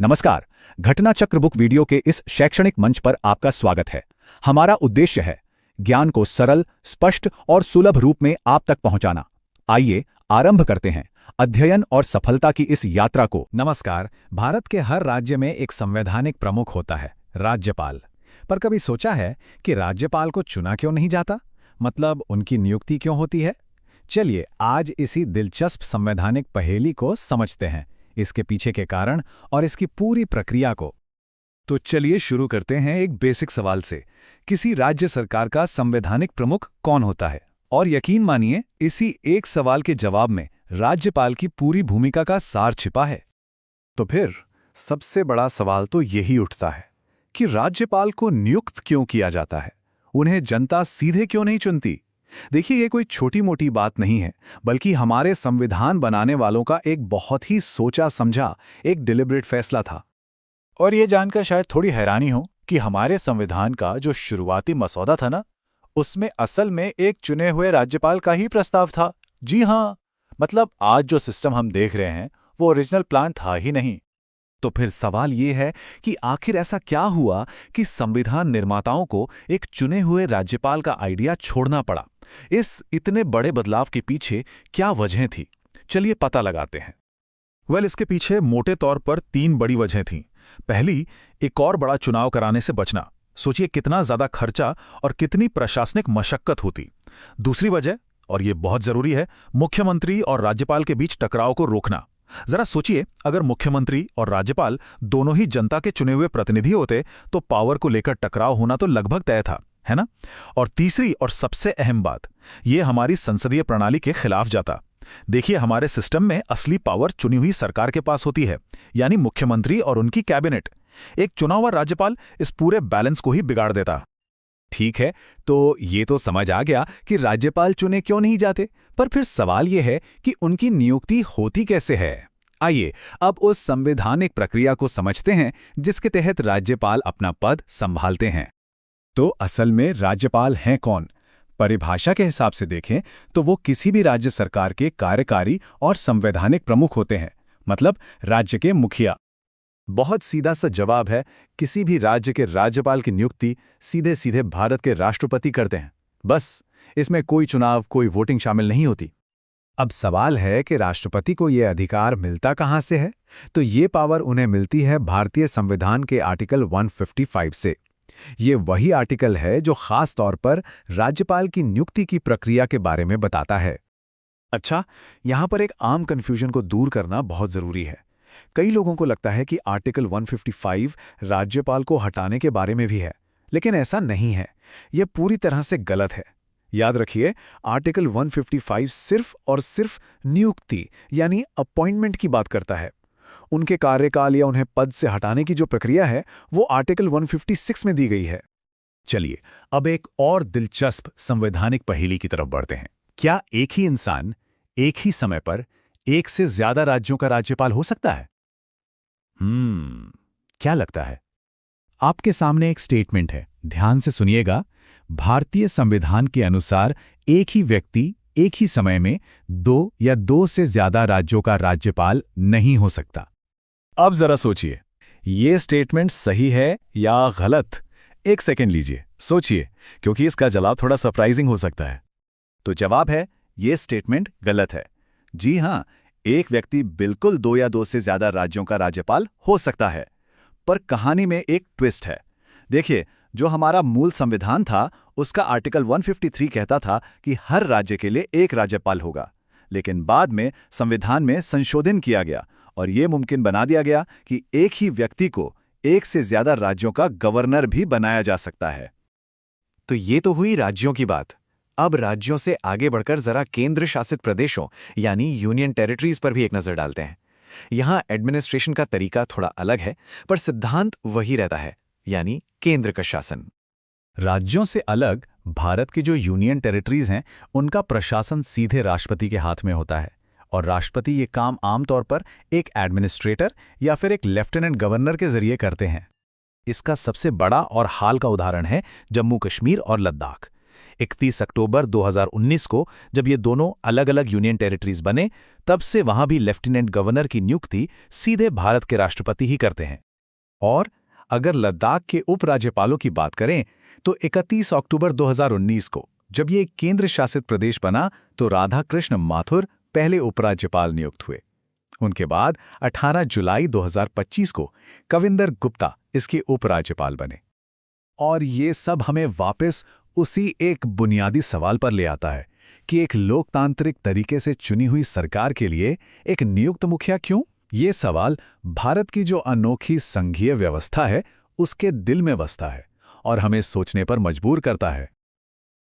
नमस्कार। घटना चक्र बुक वीडियो के इस शैक्षणिक मंच पर आपका स्वागत है। हमारा उद्देश्य है ज्ञान को सरल, स्पष्ट और सुलभ रूप में आप तक पहुंचाना। आइए आरंभ करते हैं अध्ययन और सफलता की इस यात्रा को। नमस्कार। भारत के हर राज्य में एक संवैधानिक प्रमुख होता है, राज्यपाल। पर कभी सोचा है कि राज्यपाल को चुना क्यों नहीं जाता? मतलब उनकी नियुक्ति क्यों होती है? चलिए आज इसी दिलचस्प संवैधानिक पहेली को समझते हैं, इसके पीछे के कारण और इसकी पूरी प्रक्रिया को। तो चलिए शुरू करते हैं एक बेसिक सवाल से। किसी राज्य सरकार का संवैधानिक प्रमुख कौन होता है? और यकीन मानिए, इसी एक सवाल के जवाब में राज्यपाल की पूरी भूमिका का सार छिपा है। तो फिर सबसे बड़ा सवाल तो यही उठता है कि राज्यपाल को नियुक्त क्यों किया जाता है? उन्हें जनता सीधे क्यों नहीं चुनती? देखिए, ये कोई छोटी मोटी बात नहीं है, बल्कि हमारे संविधान बनाने वालों का एक बहुत ही सोचा समझा, एक डिलिब्रेट फैसला था। और ये जानकर शायद थोड़ी हैरानी हो कि हमारे संविधान का जो शुरुआती मसौदा था ना, उसमें असल में एक चुने हुए राज्यपाल का ही प्रस्ताव था। जी हाँ, मतलब आज जो सिस्टम हम देख रहे हैं वो ओरिजिनल प्लान था ही नहीं। तो फिर सवाल ये है कि आखिर ऐसा क्या हुआ कि संविधान निर्माताओं को एक चुने हुए राज्यपाल का आइडिया छोड़ना पड़ा? इस इतने बड़े बदलाव के पीछे क्या वजहें थी? चलिए पता लगाते हैं। इसके पीछे मोटे तौर पर 3 बड़ी वजहें थीं। पहली, एक और बड़ा चुनाव कराने से बचना। सोचिए कितना ज्यादा खर्चा और कितनी प्रशासनिक मशक्कत होती। दूसरी वजह, और ये बहुत जरूरी है, मुख्यमंत्री और राज्यपाल के बीच टकराव को रोकना। जरा सोचिए, अगर मुख्यमंत्री और राज्यपाल दोनों ही जनता के चुने हुए प्रतिनिधि होते तो पावर को लेकर टकराव होना तो लगभग तय था, है ना? और तीसरी और सबसे अहम बात, ये हमारी संसदीय प्रणाली के खिलाफ जाता। देखिए, हमारे सिस्टम में असली पावर चुनी हुई सरकार के पास होती है, यानी मुख्यमंत्री और उनकी कैबिनेट। एक चुना हुआ राज्यपाल इस पूरे बैलेंस को ही बिगाड़ देता। ठीक है, तो ये तो समझ आ गया कि राज्यपाल चुने क्यों नहीं जाते, पर फिर सवाल ये है कि उनकी नियुक्ति होती कैसे है। आइए अब उस संवैधानिक प्रक्रिया को समझते हैं जिसके तहत राज्यपाल अपना पद संभालते हैं। तो असल में राज्यपाल हैं कौन? परिभाषा के हिसाब से देखें तो वो किसी भी राज्य सरकार के कार्यकारी और संवैधानिक प्रमुख होते हैं, मतलब राज्य के मुखिया। बहुत सीधा सा जवाब है, किसी भी राज्य के राज्यपाल की नियुक्ति सीधे सीधे भारत के राष्ट्रपति करते हैं। बस, इसमें कोई चुनाव, कोई वोटिंग शामिल नहीं होती। अब सवाल है कि राष्ट्रपति को यह अधिकार मिलता कहां से है? तो ये पावर उन्हें मिलती है भारतीय संविधान के आर्टिकल 155 से। ये वही आर्टिकल है जो खास तौर पर राज्यपाल की नियुक्ति की प्रक्रिया के बारे में बताता है। अच्छा, यहां पर एक आम कन्फ्यूजन को दूर करना बहुत जरूरी है। कई लोगों को लगता है कि आर्टिकल 155 राज्यपाल को हटाने के बारे में भी है, लेकिन ऐसा नहीं है। यह पूरी तरह से गलत है। याद रखिए, आर्टिकल 155 सिर्फ और सिर्फ नियुक्ति यानी अपॉइंटमेंट की बात करता है। उनके कार्यकाल या उन्हें पद से हटाने की जो प्रक्रिया है वो आर्टिकल 156 में दी गई है। चलिए अब एक और दिलचस्प संवैधानिक पहेली की तरफ बढ़ते हैं। क्या एक ही इंसान एक ही समय पर एक से ज्यादा राज्यों का राज्यपाल हो सकता है? क्या लगता है? आपके सामने एक स्टेटमेंट है, ध्यान से सुनिएगा। भारतीय संविधान के अनुसार एक ही व्यक्ति एक ही समय में 2 या 2 से ज्यादा राज्यों का राज्यपाल नहीं हो सकता। अब जरा सोचिए, ये स्टेटमेंट सही है या गलत? एक सेकंड लीजिए, सोचिए, क्योंकि इसका जवाब थोड़ा सरप्राइजिंग हो सकता है। तो जवाब है, ये स्टेटमेंट गलत है। जी हां, एक व्यक्ति बिल्कुल 2 या 2 से ज्यादा राज्यों का राज्यपाल हो सकता है, पर कहानी में एक ट्विस्ट है। देखिए, जो हमारा मूल संविधान था उसका आर्टिकल 153 कहता था कि हर राज्य के लिए एक राज्यपाल होगा, लेकिन बाद में संविधान में संशोधन किया गया और यह मुमकिन बना दिया गया कि एक ही व्यक्ति को एक से ज्यादा राज्यों का गवर्नर भी बनाया जा सकता है। तो ये तो हुई राज्यों की बात। अब राज्यों से आगे बढ़कर जरा केंद्र शासित प्रदेशों यानी यूनियन टेरिटरीज पर भी एक नजर डालते हैं। यहां एडमिनिस्ट्रेशन का तरीका थोड़ा अलग है, पर सिद्धांत वही रहता है, यानी केंद्र का शासन। राज्यों से अलग भारत की जो यूनियन टेरिटरीज हैं, उनका प्रशासन सीधे राष्ट्रपति के हाथ में होता है और राष्ट्रपति ये काम आमतौर पर एक एडमिनिस्ट्रेटर या फिर एक लेफ्टिनेंट गवर्नर के जरिए करते हैं। इसका सबसे बड़ा और हाल का उदाहरण है जम्मू कश्मीर और लद्दाख। 31 अक्टूबर 2019 को जब ये दोनों अलग-अलग यूनियन टेरिटरीज बने, तब से वहां भी लेफ्टिनेंट गवर्नर की नियुक्ति सीधे भारत के राष्ट्रपति ही करते हैं। और अगर लद्दाख के उपराज्यपालों की बात करें तो 31 अक्टूबर 2019 को जब ये एक केंद्र शासित प्रदेश बना तो राधा कृष्ण माथुर पहले उपराज्यपाल नियुक्त हुए। उनके बाद 18 जुलाई 2025 को कविंदर गुप्ता इसके उपराज्यपाल बने। और ये सब हमें वापस उसी एक बुनियादी सवाल पर ले आता है कि एक लोकतांत्रिक तरीके से चुनी हुई सरकार के लिए एक नियुक्त मुखिया क्यों? ये सवाल भारत की जो अनोखी संघीय व्यवस्था है उसके दिल में बसता है और हमें सोचने पर मजबूर करता है।